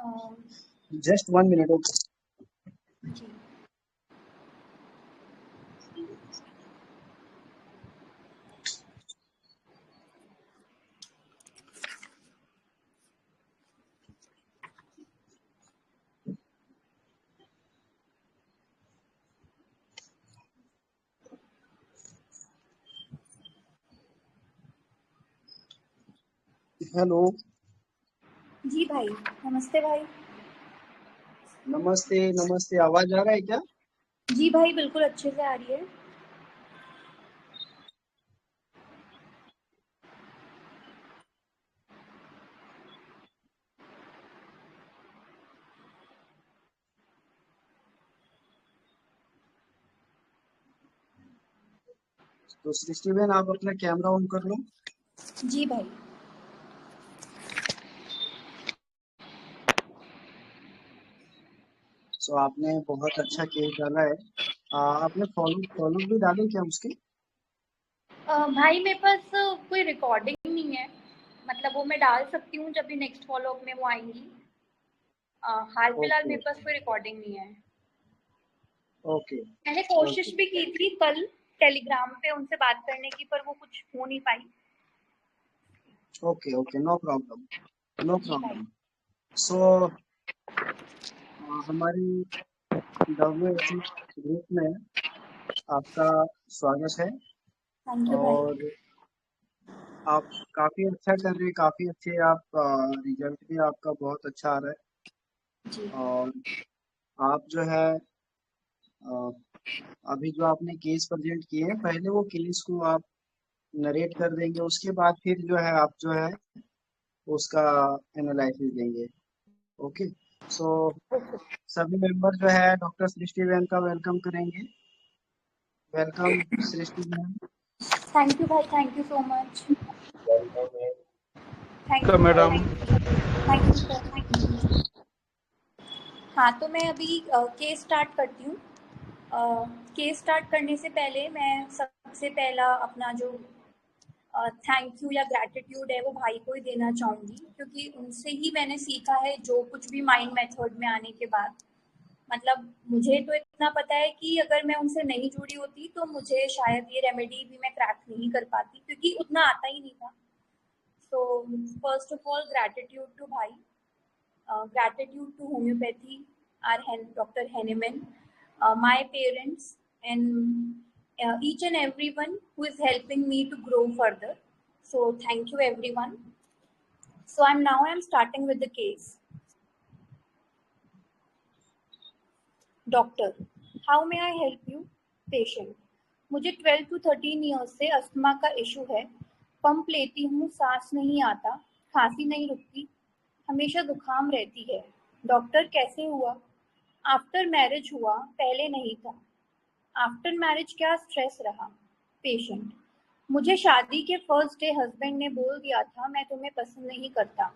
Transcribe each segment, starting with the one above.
Just 1 minute. Okay. जी hello. जी भाई, नमस्ते भाई। नमस्ते नमस्ते, आवाज आ रहा है क्या? जी भाई, बिल्कुल अच्छे से आ रही है। तो सृष्टि बहन, आप अपना कैमरा ऑन कर लो। जी भाई। सो आपने बहुत अच्छा केस डाला है। आपने फॉलो फॉलो भी डाले क्या उसके? भाई मेरे पास कोई रिकॉर्डिंग नहीं है, मतलब वो मैं डाल सकती हूँ जब भी नेक्स्ट फॉलो अप में वो आएंगी। हाल फिलहाल ओके मेरे पास कोई रिकॉर्डिंग नहीं है। ओके मैंने कोशिश ओके भी की थी कल टेलीग्राम पे उनसे बात करने की, पर वो कुछ हो नहीं पाई। Okay okay, no problem, no जी भाई। प्रॉब्लम। सो हमारी WSC ग्रुप में आपका स्वागत है। थैंक यू भाई। और आप काफी अच्छा कर रहे हैं, काफी अच्छे आप, रिजल्ट भी आपका बहुत अच्छा आ रहा जी है। और आप जो है, अ, अभी जो आपने केस प्रेजेंट किए हैं, पहले वो केस को आप नरेट कर देंगे, उसके बाद फिर जो है आप जो है उसका एनालिसिस देंगे। ओके। So okay. सभी मेंबर जो है डॉक्टर सृष्टि बहन का वेलकम करेंगे। वेलकम सृष्टि बहन। थैंक यू भाई, thank you so much. Thank का you sir, madam. Thank you sir, thank you. हाँ, तो मैं अभी केस स्टार्ट करती हूँ। केस स्टार्ट करने से पहले मैं सबसे पहला अपना जो थैंक यू या ग्रैटिट्यूड है वो भाई को ही देना चाहूँगी, क्योंकि उनसे ही मैंने सीखा है जो कुछ भी माइंड मेथड में आने के बाद। मतलब मुझे तो इतना पता है कि अगर मैं उनसे नहीं जुड़ी होती तो मुझे शायद ये रेमेडी भी मैं क्रैक नहीं कर पाती, क्योंकि उतना आता ही नहीं था। So first of all gratitude to भाई, gratitude to homeopathy, our Dr. Henneman, my parents, and each and everyone who is helping me to grow further. So thank you everyone. So I'm starting with the case. Doctor, how may I help you? Patient, मुझे 12 to 13 years से asthma का issue है। Pump लेती हूँ, सांस नहीं आता, खांसी नहीं रुकती, हमेशा जुकाम रहती है। डॉक्टर, कैसे हुआ? आफ्टर मैरिज हुआ, पहले नहीं था। आफ्टर मैरिज क्या स्ट्रेस रहा? पेशेंट, मुझे शादी के फर्स्ट डे हस्बैंड ने बोल दिया था मैं तुम्हें पसंद नहीं करता।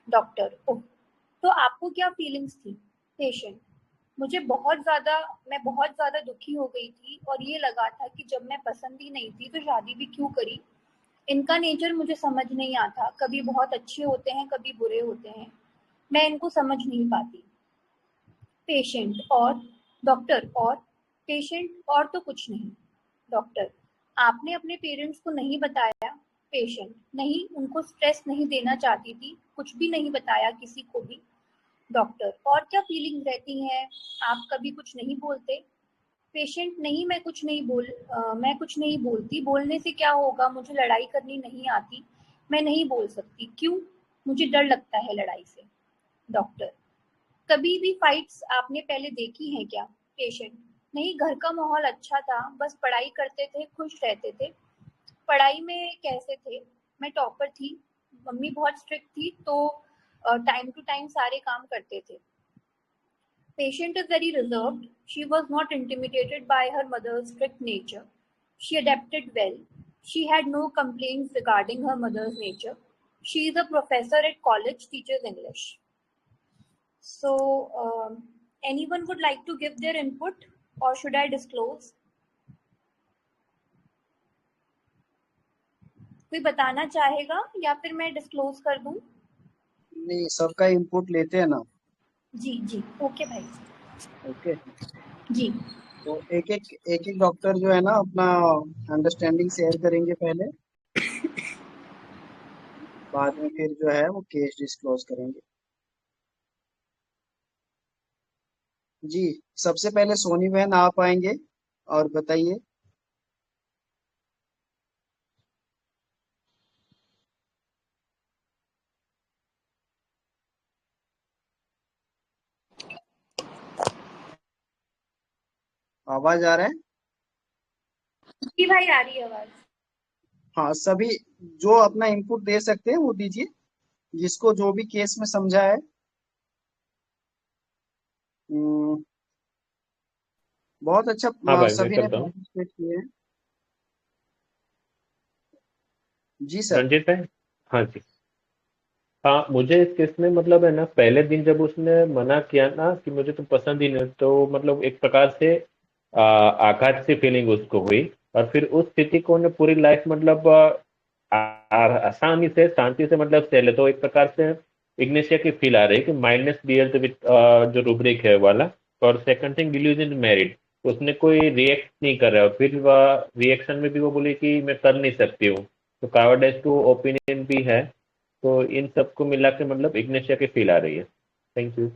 डॉक्टर, ओह, तो आपको क्या फीलिंग्स थी? पेशेंट, मुझे मैं बहुत ज़्यादा दुखी हो गई थी और ये लगा था कि जब मैं पसंद ही नहीं थी तो शादी भी क्यों करी। इनका नेचर मुझे समझ नहीं आता, कभी बहुत अच्छे होते हैं, कभी बुरे होते हैं, मैं इनको समझ नहीं पाती। पेशेंट, और? डॉक्टर, और? पेशेंट, और तो कुछ नहीं। डॉक्टर, आपने अपने पेरेंट्स को नहीं बताया? पेशेंट, नहीं, उनको स्ट्रेस नहीं देना चाहती थी, कुछ भी नहीं बताया किसी को भी। डॉक्टर, और क्या फीलिंग रहती हैं? आप कभी कुछ नहीं बोलते? पेशेंट, नहीं, मैं कुछ नहीं बोलती, बोलने से क्या होगा, मुझे लड़ाई करनी नहीं आती, मैं नहीं बोल सकती। क्यों? मुझे डर लगता है लड़ाई से। डॉक्टर, कभी भी फाइट्स आपने पहले देखी हैं क्या? पेशेंट, नहीं, घर का माहौल अच्छा था, बस पढ़ाई करते थे, खुश रहते थे। पढ़ाई में कैसे थे? मैं टॉपर थी, मम्मी बहुत स्ट्रिक्ट थी, तो टाइम टू टाइम सारे काम करते थे। Patient is very reserved. She was not intimidated by her mother's strict nature. She adapted well. She had no complaints regarding her mother's nature. She is a professor at college, teaches English. So, anyone would like to give their input, or should I disclose? कोई बताना चाहेगा या फिर मैं disclose कर दूं? नहीं, सबका इनपुट लेते हैं ना। जी जी, ओके भाई। ओके। जी तो एक एक डॉक्टर जो है ना अपना अंडरस्टैंडिंग शेयर करेंगे पहले, बाद में फिर जो है वो केस डिस्क्लोज करेंगे। जी, सबसे पहले सोनी बहन आप आएंगे और बताइए। आवाज आ रहा है? जी भाई, आ रही है आवाज। हाँ, सभी जो अपना इनपुट दे सकते हैं वो दीजिए, जिसको जो भी केस में समझा है। हम्म, बहुत अच्छा। हाँ भाई, मैं सभी ने करता हूँ। पार्टिसिपेट किए हैं। जी सर। रंजीत भाई। हाँ जी। हाँ, मुझे इस केस में मतलब है ना, पहले दिन जब उसने मना किया ना कि मुझे तो पसंद ही नहीं, तो मतलब एक प्रकार से आघात सी फीलिंग उसको हुई। और फिर उस स्थिति को उन्हें पूरी लाइफ मतलब आसानी से शांति से मतलब सह ले, तो एक प्रकार से इग्निशिया की फील आ रही है कि माइल्डनेस बियर विद जो रूब्रिक है वाला। और सेकंड थिंग, डिल्यूजन मैरिड, उसने कोई रिएक्ट नहीं कर रहा है, और फिर वह रिएक्शन में भी वो बोली कि मैं कर नहीं सकती हूँ। तो कावर्डाइज टू ओपिनियन भी है। तो इन सबको मिला के मतलब इग्नेशिया की फील आ रही है। Thank you.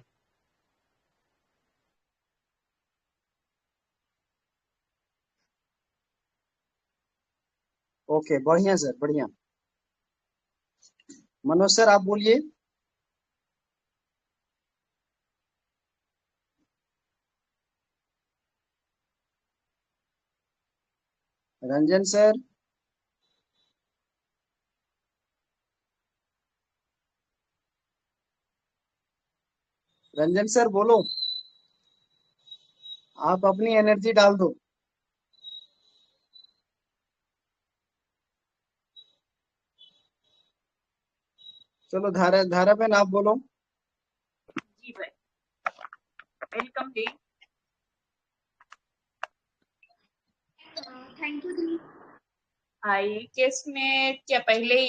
ओके, बढ़िया सर, बढ़िया। मनोज सर आप बोलिए। रंजन सर। रंजन सर बोलो, आप अपनी एनर्जी डाल दो। चलो, धारा धारा बहन आप बोलो। जी भाई, वेलकम जी। थैंक यू दी। हाँ, ये केस में क्या पहले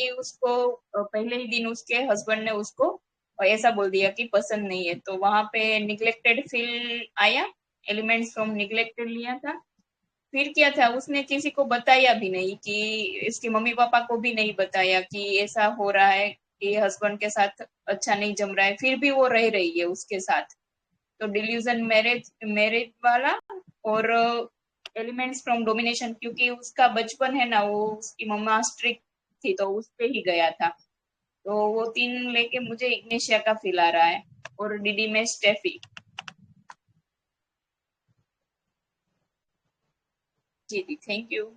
ही दिन उसके हस्बैंड ने उसको ऐसा बोल दिया कि पसंद नहीं है, तो वहां पे निग्लेक्टेड फील आया, एलिमेंट्स फ्रॉम निग्लेक्टेड लिया था। फिर क्या था, उसने किसी को बताया भी नहीं, कि इसके मम्मी पापा को भी नहीं बताया कि ऐसा हो रहा है, कि हस्बैंड के साथ अच्छा नहीं जम रहा है, फिर भी वो रह रही है उसके साथ। तो डिल्यूजन मैरिज मैरिज वाला, और एलिमेंट्स फ्रॉम डोमिनेशन, क्योंकि उसका बचपन है ना, वो उसकी मम्मा स्ट्रिक्ट थी, तो उस पे ही गया था। तो वो तीन लेके मुझे इग्निशिया का फील आ रहा है, और डीडी में स्टेफी। जी जी, थैंक यू।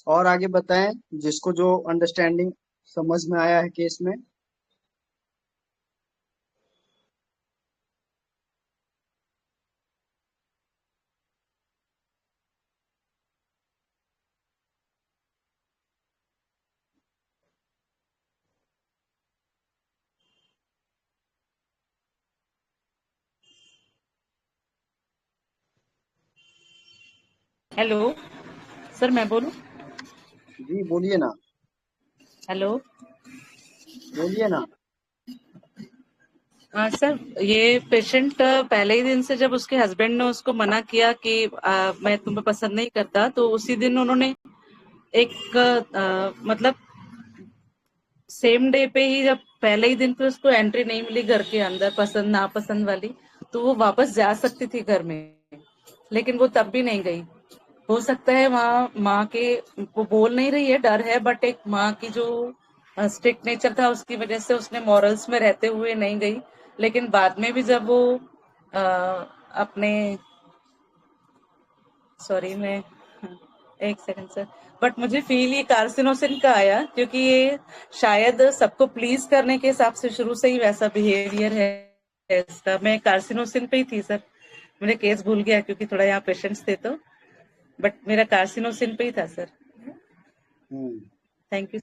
और आगे बताएं, जिसको जो अंडरस्टैंडिंग समझ में आया है केस में। हेलो सर, मैं बोलूं? जी बोलिए ना। हेलो। बोलिए ना। सर, ये पेशेंट पहले ही दिन से जब उसके हस्बैंड ने उसको मना किया कि मैं तुम्हें पसंद नहीं करता, तो उसी दिन उन्होंने एक मतलब सेम डे पे ही, जब पहले ही दिन पे उसको एंट्री नहीं मिली घर के अंदर पसंद नापसंद वाली, तो वो वापस जा सकती थी घर में, लेकिन वो तब भी नहीं गई। हो सकता है वहाँ माँ के, वो बोल नहीं रही है, डर है, बट एक माँ की जो स्ट्रिक्ट नेचर था उसकी वजह से उसने मॉरल्स में रहते हुए नहीं गई। लेकिन बाद में भी जब वो अ, अपने, सॉरी मैं, एक सेकंड सर, बट मुझे फील ये कार्सिनोसिन का आया, क्योंकि ये शायद सबको प्लीज करने के हिसाब से शुरू से ही वैसा बिहेवियर है इसका। मैं कार्सिनोसिन पे ही थी सर, मुझे केस भूल गया क्योंकि थोड़ा यहाँ पेशेंट्स थे, तो बट मेरा कार्सिनोसिन पे ही था sir. Hmm. Thank you.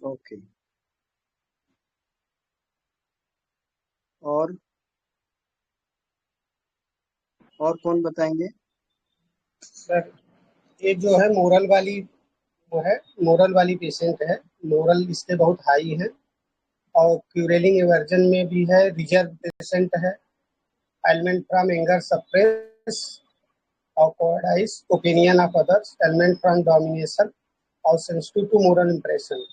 Okay. और और कौन बताएंगे? सर ये जो है मोरल वाली पेशेंट है। मोरल इसके बहुत हाई है और क्यूरेलिंग एवर्जन में भी है। रिजर्व पेशेंट है। एलिमेंट फ्रॉम एंगर सप्रेस और cowardice opinion of others, element from domination और sensitive to moral impression.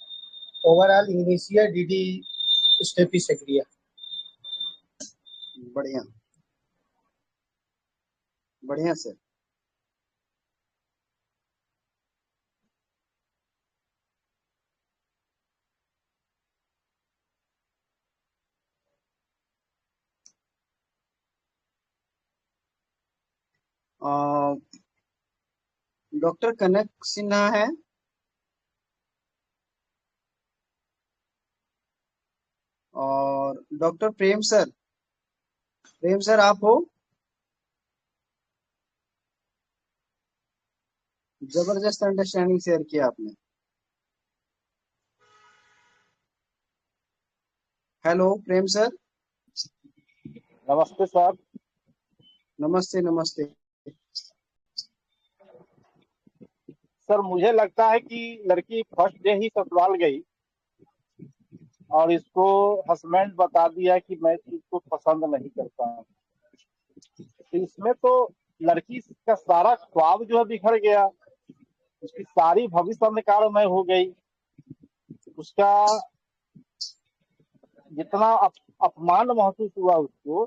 Overall ignatia DD staphysagria. बढ़िया बढ़िया सर। डॉक्टर कनक सिन्हा है। और डॉक्टर प्रेम सर आप हो? जबरदस्त अंडरस्टैंडिंग शेयर किया आपने। हेलो प्रेम सर। नमस्ते सर। नमस्ते नमस्ते। सर मुझे लगता है कि लड़की फर्स्ट डे ही ससुराल गई और इसको हस्बैंड बता दिया कि मैं इसको पसंद नहीं करता हूँ। तो इसमें तो लड़की का सारा ख्वाब जो है बिखर गया, उसकी सारी भविष्य अंधकारमय हो गई। उसका जितना अपमान महसूस हुआ उसको,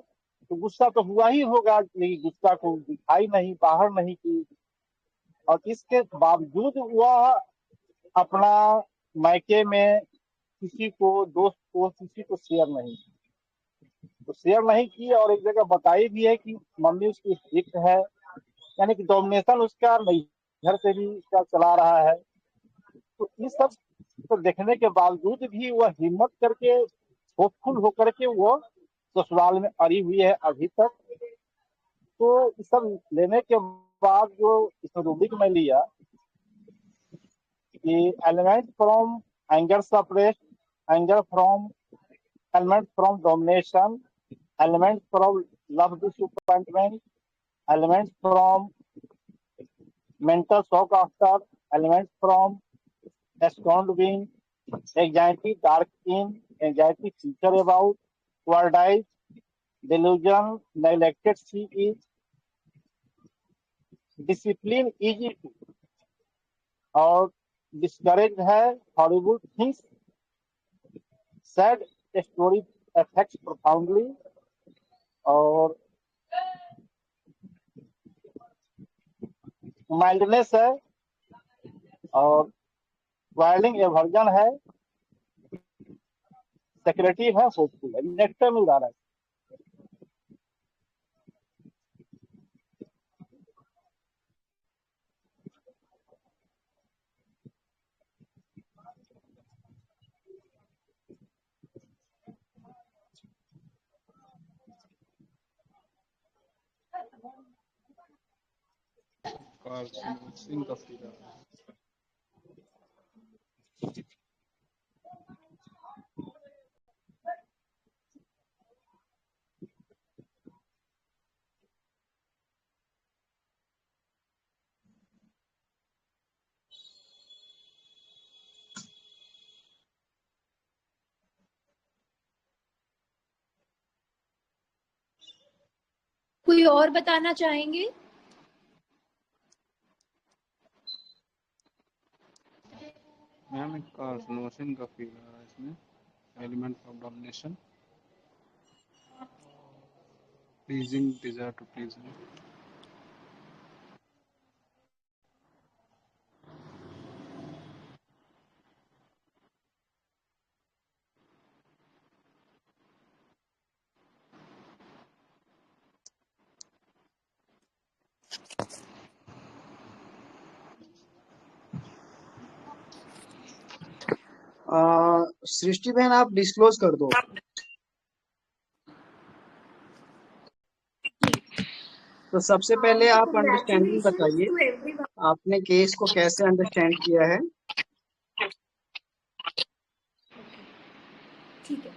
तो गुस्सा तो हुआ ही होगा, लेकिन गुस्सा को दिखाई नहीं, बाहर नहीं की। और इसके बावजूद वह अपना मायके में किसी को, दोस्त को, किसी को शेयर नहीं की और एक जगह बताई भी है कि मम्मी उसकी स्ट्रिक्ट है, यानी कि डोमिनेशन उसका घर से भी उसका चला रहा है। तो इस सब को देखने के बावजूद भी वह हिम्मत करके, होपफुल होकर के वो ससुराल में अड़ी हुई है अभी तक। तो इस सब लेने के बाद जो इसमें रूब्रिक में लिया कि element from anger suppress, anger from element from domination, element from love disappointment, element from mental shock after, element from scorned being, anxiety dark in, anxiety future about, cowardice, delusion, neglected she is, discipline easy to, और discouraged है, horrible things, sad story affects profoundly, और mildness है और oiling aversion है, सेक्रेटिव है, hopeful है। Next में उड़ा रहा है। सिंह का सीधा कोई और बताना चाहेंगे? मैम एक कार्सिनोसिन का फील आ रहा है इसमें, element of domination, pleasing desire to please. Srishti बहन आप डिस्क्लोज कर दो। तो सबसे पहले आप अंडरस्टैंडिंग बताइए, आपने केस को कैसे अंडरस्टैंड किया है? ठीक है,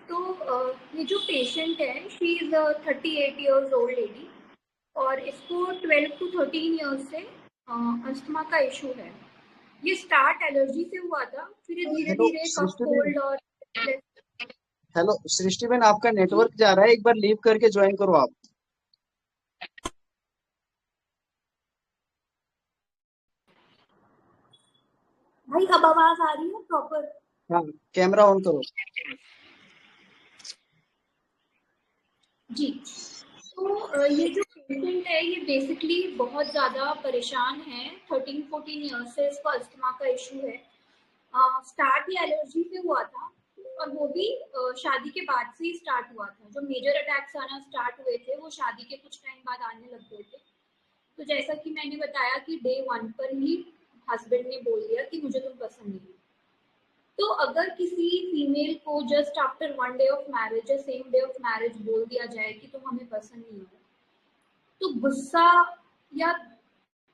तो ये जो पेशेंट है, she is 38 years old lady और इसको 12 to 13 ईयर्स से अस्थमा का इशू है। ये स्टार्ट एलर्जी से हुआ था, फिर ये धीरे हेलो धीरे कफ सृष्टि बेन, कोल्ड और हेलो सृष्टि बेन, आपका जी नेटवर्क जा रहा है, एक बार लीव करके ज्वाइन करो आप। भाई, अब आवाज आ रही है प्रॉपर? हाँ, कैमरा ऑन करो। जी। तो ये जो पेशेंट है ये बेसिकली बहुत ज़्यादा परेशान है। 13-14 ईयर्स से इसको अस्थमा का इशू है। स्टार्ट ही एलर्जी से हुआ था, और वो भी शादी के बाद से ही स्टार्ट हुआ था। जो मेजर अटैक्स आना स्टार्ट हुए थे वो शादी के कुछ टाइम बाद आने लग गए थे। तो जैसा कि मैंने बताया कि डे 1 पर ही हस्बैंड ने बोल दिया कि मुझे तुम पसंद नहीं हो। तो अगर किसी फीमेल को just after 1 day of marriage या सेम डे ऑफ मैरिज बोल दिया जाए कि तुम हमें पसंद नहीं हो, तो गुस्सा या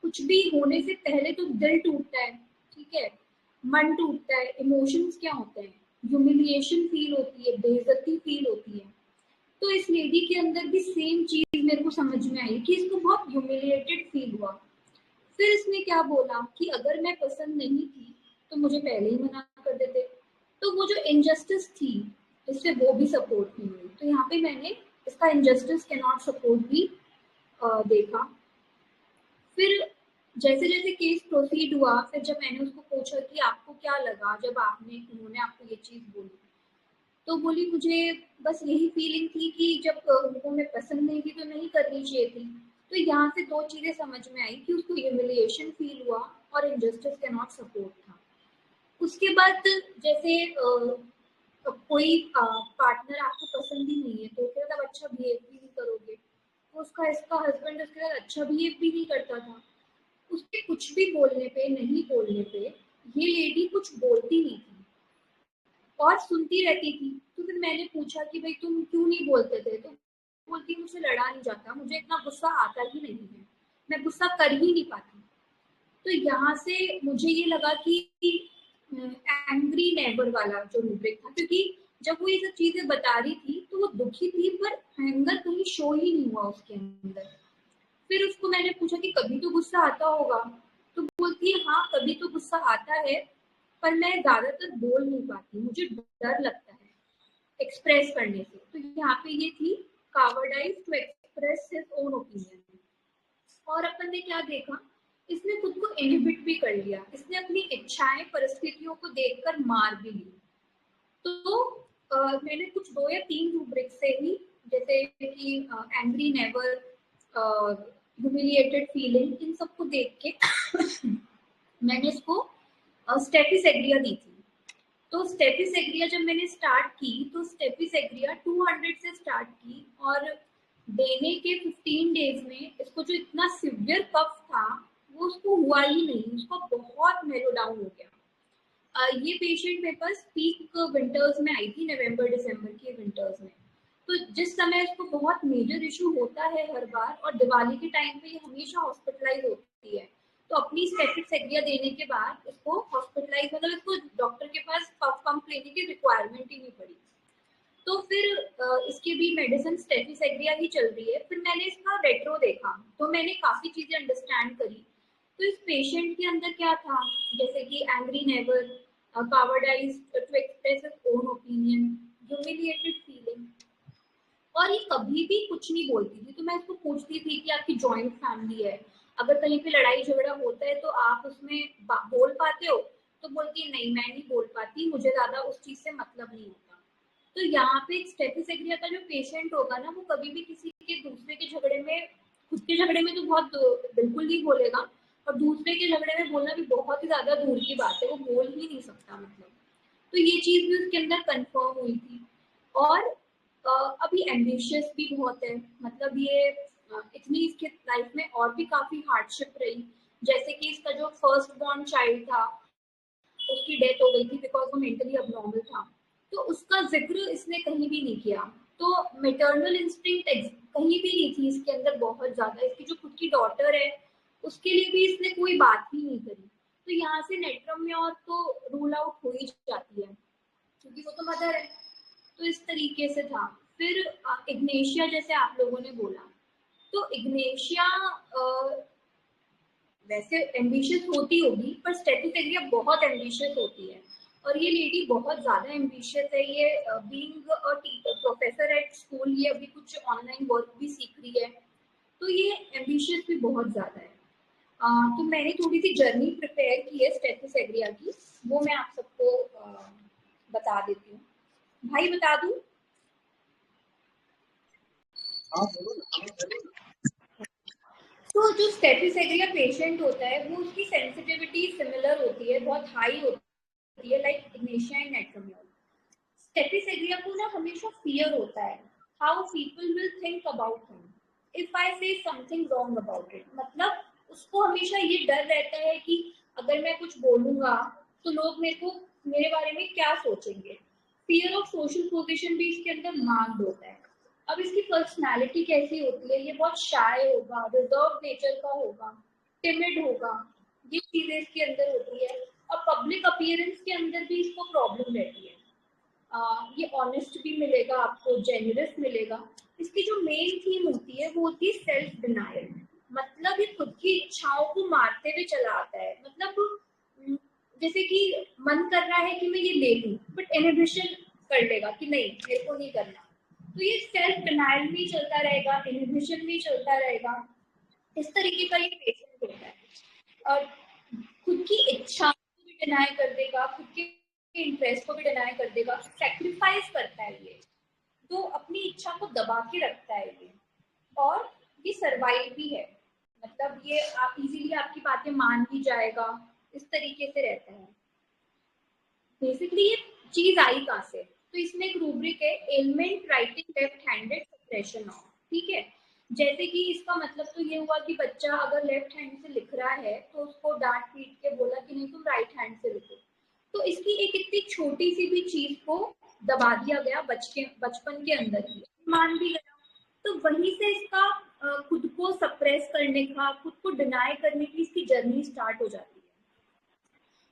कुछ भी होने से पहले तो दिल टूटता है, ठीक है, मन टूटता है। इमोशंस क्या होते हैं? ह्यूमिलिएशन फील होती है, बेइज्जती फील होती है। तो इस लेडी के अंदर भी सेम चीज मेरे को समझ में आई कि इसको बहुत ह्यूमिलिएटेड फील हुआ। फिर इसने क्या बोला कि अगर मैं पसंद नहीं थी तो मुझे पहले ही मना कर देते। तो वो जो इनजस्टिस थी, इससे वो भी सपोर्ट नहीं हुई। तो यहाँ पे मैंने इसका इनजस्टिस कैन नॉट सपोर्ट भी देखा। फिर जैसे जैसे केस प्रोसीड हुआ, फिर जब मैंने उसको पूछा कि आपको क्या लगा जब उन्होंने आपको ये चीज बोली, तो बोली मुझे बस यही फीलिंग थी कि जब उनको मैं पसंद नहीं थी तो नहीं करनी चाहिए थी। तो यहाँ से दो चीजें समझ में आई कि उसको ह्यूमिलिएशन फील हुआ और इनजस्टिस कैन नॉट सपोर्ट था। उसके बाद जैसे कोई पार्टनर आपको पसंद ही नहीं है तो फिर आप अच्छा बिहेव भी नहीं करोगे। तो इसका हस्बैंड उसके साथ अच्छा बिहेव भी नहीं करता था। उसके कुछ भी बोलने पे, नहीं बोलने पे, ये लेडी कुछ बोलती नहीं थी और सुनती रहती थी। तो फिर मैंने पूछा कि भाई तुम क्यों नहीं बोलते थे? तो बोलती मुझसे लड़ा नहीं जाता, मुझे इतना गुस्सा आता ही नहीं है, मैं गुस्सा कर ही नहीं पाती। तो यहाँ से मुझे ये लगा कि एंग्री नेबर वाला जो रूब्रिक था, क्योंकि जब वो ये सब चीजें बता रही थी तो वो दुखी थी, पर एंगर कहीं शो ही नहीं हुआ उसके अंदर। फिर उसको मैंने पूछा कि कभी तो गुस्सा आता होगा? तो बोलती है हाँ, कभी तो गुस्सा आता है, पर मैं ज्यादातर बोल नहीं पाती, मुझे डर लगता है एक्सप्रेस करने से। तो यहाँ पे ये थी cowardice to express his own opinion. और अपन ने क्या देखा, इसने खुद को इनहिबिट भी कर लिया। इसने अपनी इच्छाएं परिस्थितियों को देखकर मार भी ली। तो मैंने कुछ 2 या 3 रूब्रिक से ही, जैसे कि एंग्री नेवर, ह्यूमिलिएटेड फीलिंग, इन सबको देख के मैंने इसको स्टेपिसेग्रिया दी थी। तो स्टेपिसेग्रिया जब मैंने स्टार्ट की तो स्टेपिसेग्रिया 200 से स्टार्ट की, और देने के 15 डेज में इसको जो इतना सिवियर कफ था वो उसको हुआ ही नहीं, उसको बहुत मेलो डाउन हो गया। ये पेशेंट मेरे पास पीक विंटर्स में आई थी, नवंबर दिसंबर के विंटर्स में। तो जिस समय इसको बहुत मेजर इशू होता है हर बार, और दिवाली के टाइम पे ये हमेशा हॉस्पिटलाइज होती है, तो अपनी स्टेपिसेग्रिया देने के बाद इसको हॉस्पिटलाइज, मतलब इसको डॉक्टर के पास कफ पंप लेने की रिक्वायरमेंट ही नहीं पड़ी। तो फिर इसकी भी मेडिसिन स्टेपिसेग्रिया ही चल रही है। फिर मैंने इसका रेट्रो देखा तो मैंने काफी चीजें अंडरस्टैंड करी। तो इस पेशेंट के अंदर क्या था, जैसे कि angry never, cowardice to express his own opinion, humiliated feeling, और ये कभी भी कुछ नहीं बोलती थी। तो मैं इसको पूछती थी कि आपकी जॉइंट फैमिली है, अगर कहीं पे लड़ाई झगड़ा होता है तो आप उसमें बोल पाते हो? तो बोलती है नहीं, मैं नहीं बोल पाती, मुझे ज्यादा उस चीज से मतलब नहीं होता। तो यहाँ पे स्टेपिसेग्रिया का जो पेशेंट होगा ना, वो कभी भी किसी के दूसरे के झगड़े में, खुद के झगड़े में तो बहुत बिल्कुल नहीं बोलेगा, और दूसरे के झगड़े में बोलना भी बहुत ही ज्यादा दूर की बात है, वो बोल ही नहीं सकता मतलब। तो ये चीज भी उसके अंदर कंफर्म हुई थी। और अभी एम्बिशियस भी बहुत है, मतलब ये इतनी इसके लाइफ में और भी काफी हार्डशिप रही। जैसे कि इसका जो फर्स्ट बॉर्न चाइल्ड था उसकी डेथ हो गई थी बिकॉज वो मेंटली अबनॉर्मल था, तो उसका जिक्र इसने कहीं भी नहीं किया। तो मेटर्नल इंस्टिंक्ट कहीं भी नहीं थी इसके अंदर बहुत ज्यादा। इसकी जो खुद की डॉटर है उसके लिए भी इसने कोई बात ही नहीं करी। तो यहाँ से नेट्रम में और तो रूल आउट हो ही जाती है, क्योंकि वो तो मदर है। तो इस तरीके से था। फिर इग्नेशिया, जैसे आप लोगों ने बोला, तो इग्नेशिया वैसे एम्बिशियस होती होगी, पर स्टेटिसेग्रिया बहुत एम्बिशियस होती है, और ये लेडी बहुत ज्यादा एम्बिशियस है। ये being a professor at school, ये अभी कुछ ऑनलाइन वर्क भी सीख रही है, तो ये एम्बिशियस भी बहुत ज्यादा है। तो मैंने थोड़ी सी जर्नी प्रिपेयर की है स्टेटिसेग्रिया की, वो मैं आप सबको बता देती हूँ। भाई बता दूं? हाँ बोलो ना। तो जो स्टेटिसेग्रिया पेशेंट होता है वो उसकी सेंसिटिविटी सिमिलर होती है, बहुत हाई होती है, लाइक इग्नेशिया एंड नेट्रोमियल। स्टेटिसेग्रिया को ना हमेशा फियर होता है, how people will think about him if I से समथिंग रॉन्ग अबाउट इट। मतलब उसको हमेशा ये डर रहता है कि अगर मैं कुछ बोलूंगा तो लोग मेरे बारे में क्या सोचेंगे। फियर ऑफ सोशल पोजीशन भी इसके अंदर मार्क्ड होता है। अब इसकी पर्सनालिटी कैसी होती है, ये बहुत शाय होगा, रिजर्व नेचर का होगा, टिमिड होगा, ये चीजें इसके अंदर होती है। और पब्लिक अपीयरेंस के अंदर भी इसको प्रॉब्लम रहती है। ये ऑनेस्ट भी मिलेगा आपको, जेन्युइनस मिलेगा। इसकी जो मेन थीम होती है वो होती है सेल्फ डिनायल। मतलब ये खुद की इच्छाओं को मारते हुए चला आता है। मतलब जैसे कि मन कर रहा है कि मैं ये ले लूं, बट इनहिबिशन कर लेगा कि नहीं मेरे को नहीं करना। तो ये सेल्फ डिनायल भी चलता रहेगा, इनहिबिशन भी चलता रहेगा। इस तरीके का ये पेशेंट होता है, और खुद की इच्छा को भी डिनाई कर देगा, खुद के इंटरेस्ट को भी डिनाई कर देगा, सेक्रीफाइस करता है ये, तो अपनी इच्छा को दबा के रखता है ये। और ये सर्वाइव भी है, मतलब ये आप इजीली आपकी बातें मान भी जाएगा, इस तरीके से रहता है। बेसिकली ये चीज आई कहाँ से? तो इसमें एक रूब्रिक है, element writing left handed suppression of. ठीक है, जैसे कि इसका मतलब तो ये हुआ कि बच्चा अगर लेफ्ट हैंड से लिख रहा है तो उसको डांट पीट के बोला कि नहीं तुम राइट हैंड से लिखो। तो इसकी एक इतनी छोटी सी भी चीज को दबा दिया गया बचपन के अंदर ही, मान भी गया। तो वहीं से इसका खुद को सप्रेस करने का, खुद को डिनाई करने की इसकी जर्नी स्टार्ट हो जाती है।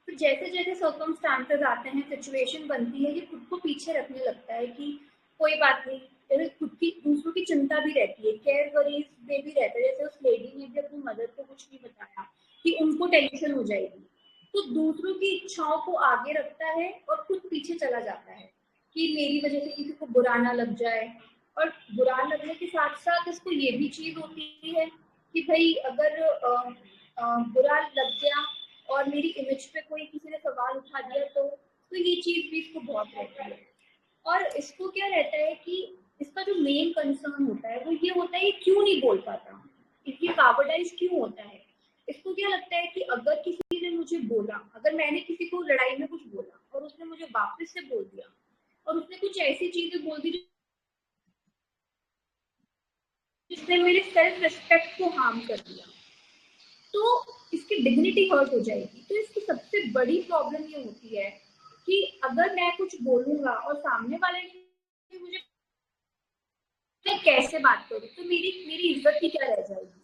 तो जैसे जैसे सर्कमस्टांसेस आते हैं, सिचुएशन बनती है, ये खुद को पीछे रखने लगता है कि कोई बात नहीं। जैसे खुद की दूसरों की चिंता भी रहती है, केयर वरीज में भी रहता है। जैसे उस लेडी ने भी अपनी मदर को कुछ नहीं बताया कि उनको टेंशन हो जाएगी, तो दूसरों की इच्छाओं को आगे रखता है और खुद पीछे चला जाता है कि मेरी वजह से किसी को बुरा ना लग जाए। और बुरा लगने के साथ साथ इसको ये भी चीज होती है कि भाई अगर बुरा लग गया और मेरी इमेज पे कोई किसी ने सवाल उठा दिया तो ये चीज भी इसको बहुत रहती है। और इसको क्या रहता है कि इसका जो मेन कंसर्न होता है वो ये होता है ये क्यों नहीं बोल पाता, इसकी कावर्डाइज क्यों होता है। इसको क्या लगता है कि अगर किसी ने मुझे बोला, अगर मैंने किसी को लड़ाई में कुछ बोला और उसने मुझे वापस से बोल दिया और उसने कुछ ऐसी चीजें बोल दी जिसने मेरे सेल्फ रिस्पेक्ट को हार्म कर दिया, तो इसकी डिग्निटी हर्ट हो जाएगी। तो इसकी सबसे बड़ी प्रॉब्लम ये होती है कि अगर मैं कुछ बोलूंगा और सामने वाले ने मुझे, मैं कैसे बात करूं, तो मेरी मेरी इज्जत की क्या रह जाएगी।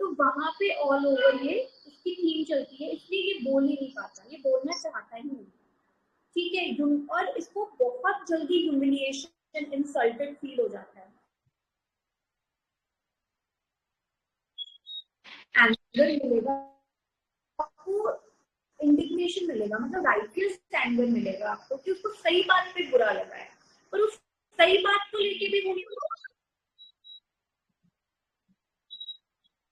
तो वहां पे ऑल ओवर ये इसकी थीम चलती है, इसलिए ये बोल ही नहीं पाता, ये बोलना चाहता ही नहीं। ठीक है, और इसको बहुत जल्दी ह्यूमिलिएशन, इंसल्टेड फील हो जाता है, एंगर मिलेगा आपको, इंडिग्नेशन मिलेगा, मतलब राइटलेस एंगर मिलेगा आपको कि उसको सही बात पे बुरा लगा है, पर उस सही बात को लेके भी वो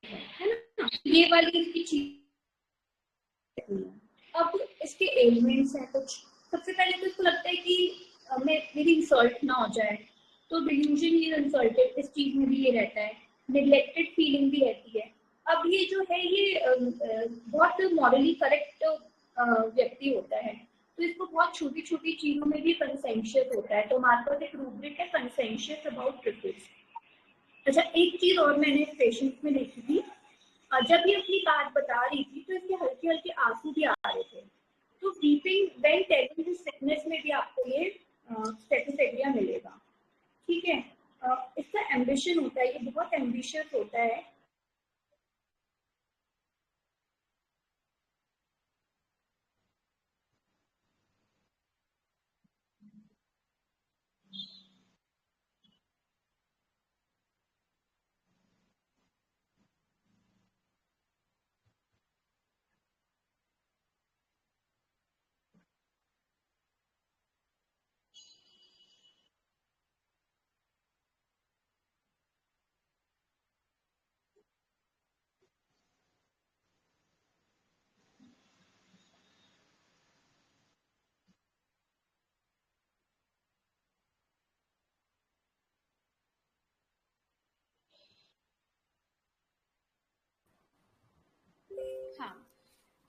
है ना, ये वाली इसकी चीज। अब इसके एलिमेंट्स हैं कुछ। सबसे पहले तो इसको लगता है कि मेरी इंसल्ट ना हो जाए, तो डिल्यूजन ही इंसल्टेड, इस चीज में भी ये रहता है। निग्लेक्टेड फीलिंग भी रहती है। अब ये जो है ये बहुत मॉरली करेक्ट व्यक्ति होता है, तो इसको बहुत छोटी छोटी चीजों में भी कंसेंशियस होता है। तो हमारे पास एक रूब्रिक है, कंसेंशियस अबाउट ट्रिपल्स। अच्छा, एक चीज और मैंने इस पेशेंट में देखी थी, जब ये अपनी बात बता रही थी तो इसके हल्के हल्के आंसू भी आ रहे थे। तो weeping when telling this sickness में भी आपको ये स्टेटिसेग्रिया मिलेगा। ठीक है, इसका एम्बिशन होता है, ये बहुत एम्बिशियस होता है।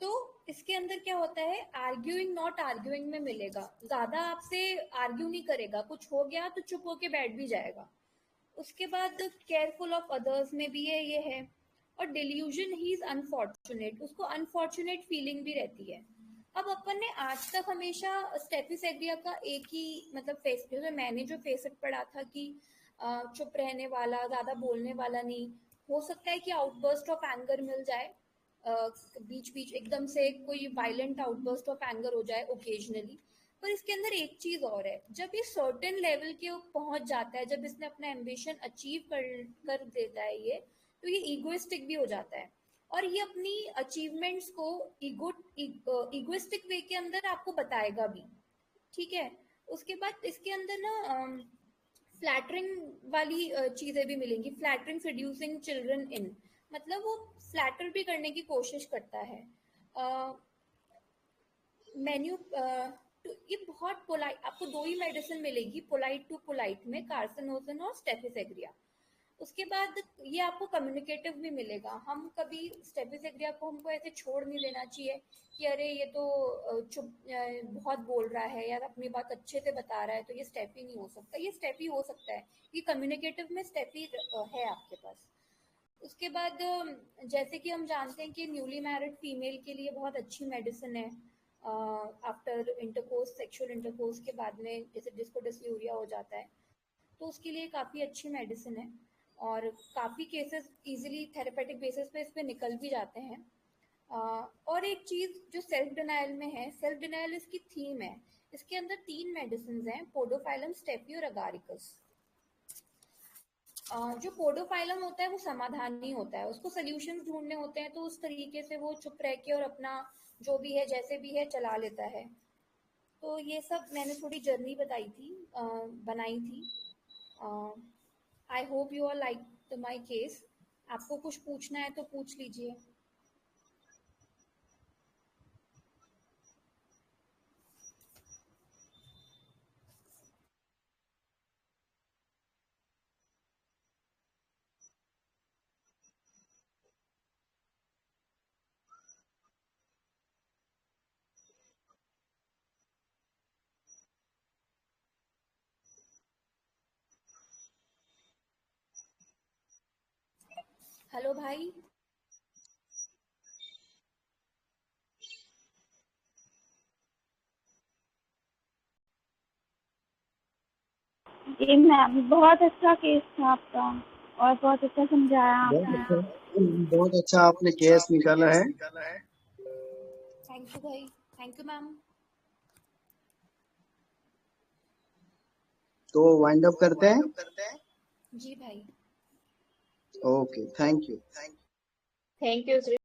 तो इसके अंदर क्या होता है, आर्ग्यूइंग नॉट आर्ग्यूइंग में मिलेगा, ज्यादा आपसे आर्ग्यू नहीं करेगा, कुछ हो गया तो चुप होके बैठ भी जाएगा। उसके बाद केयरफुल ऑफ अदर्स में भी ये है। और डिल्यूजन ही इज अनफॉर्चुनेट, उसको अनफॉर्चुनेट फीलिंग भी रहती है। अब अपन ने आज तक हमेशा स्टेफी सेग्रिया का एक ही मतलब फेस, जैसे मैंने जो फेसेट पढ़ा था कि चुप रहने वाला, ज्यादा बोलने वाला नहीं। हो सकता है कि आउटबर्स्ट ऑफ एंगर मिल जाए, बीच बीच एकदम से कोई वायलेंट आउटबर्स्ट ऑफ एंगर हो जाए ओकेजनली। पर इसके अंदर एक चीज और है, जब ये सर्टेन लेवल के पहुंच जाता है, जब इसने अपना एम्बिशन अचीव कर देता है ये, तो ये ईगोइस्टिक भी हो जाता है। और ये अपनी अचीवमेंट्स को ईगोइस्टिक वे के अंदर आपको बताएगा भी। ठीक है। उसके बाद इसके अंदर ना फ्लैटरिंग वाली चीजें भी मिलेंगी, फ्लैटरिंग सेड्यूसिंग चिल्ड्रन इन, मतलब वो फ्लैटर भी करने की कोशिश करता है। मेन्यू ये बहुत पोलाइट, आपको दो ही मेडिसिन मिलेगी पोलाइट टू पोलाइट में, कार्सिनोजन और स्टेफिसेग्रिया। उसके बाद ये आपको कम्युनिकेटिव भी मिलेगा। हम कभी स्टेफिसेग्रिया को हमको ऐसे छोड़ नहीं देना चाहिए कि अरे ये तो चुप बहुत बोल रहा है यार, अपनी बात अच्छे से बता रहा है तो ये स्टेफी नहीं हो सकता, ये स्टेफी हो सकता है, ये कम्युनिकेटिव में स्टेफी है आपके पास। उसके बाद जैसे कि हम जानते हैं कि न्यूली मैरिड फीमेल के लिए बहुत अच्छी मेडिसिन है आफ्टर इंटरकोर्स, सेक्सुअल इंटरकोर्स के बाद में, जैसे जिसको डिस्यूरिया हो जाता है, तो उसके लिए काफ़ी अच्छी मेडिसिन है। और काफ़ी केसेस इजीली थेरेपेटिक बेसिस पे इस पे निकल भी जाते हैं। और एक चीज़ जो सेल्फ डिनायल में है, सेल्फ डिनायल इसकी थीम है। इसके अंदर 3 मेडिसिन हैं, पोडोफाइलम, स्टेफी और अगारिकस। जो पोडोफाइलम होता है वो समाधानी होता है, उसको सोल्यूशंस ढूंढने होते हैं, तो उस तरीके से वो चुप रह के और अपना जो भी है जैसे भी है चला लेता है। तो ये सब मैंने थोड़ी जर्नी बताई थी, बनाई थी। I hope you are like my case. आपको कुछ पूछना है तो पूछ लीजिए। हेलो भाई। जी मैम, बहुत अच्छा केस था आपका और बहुत अच्छा समझाया बहुत आपने। अच्छा, बहुत अच्छा आपने केस निकाला है। थैंक यू भाई, थैंक यू मैम। तो वाइंड अप करते हैं। जी भाई। Okay, thank you. Thank you.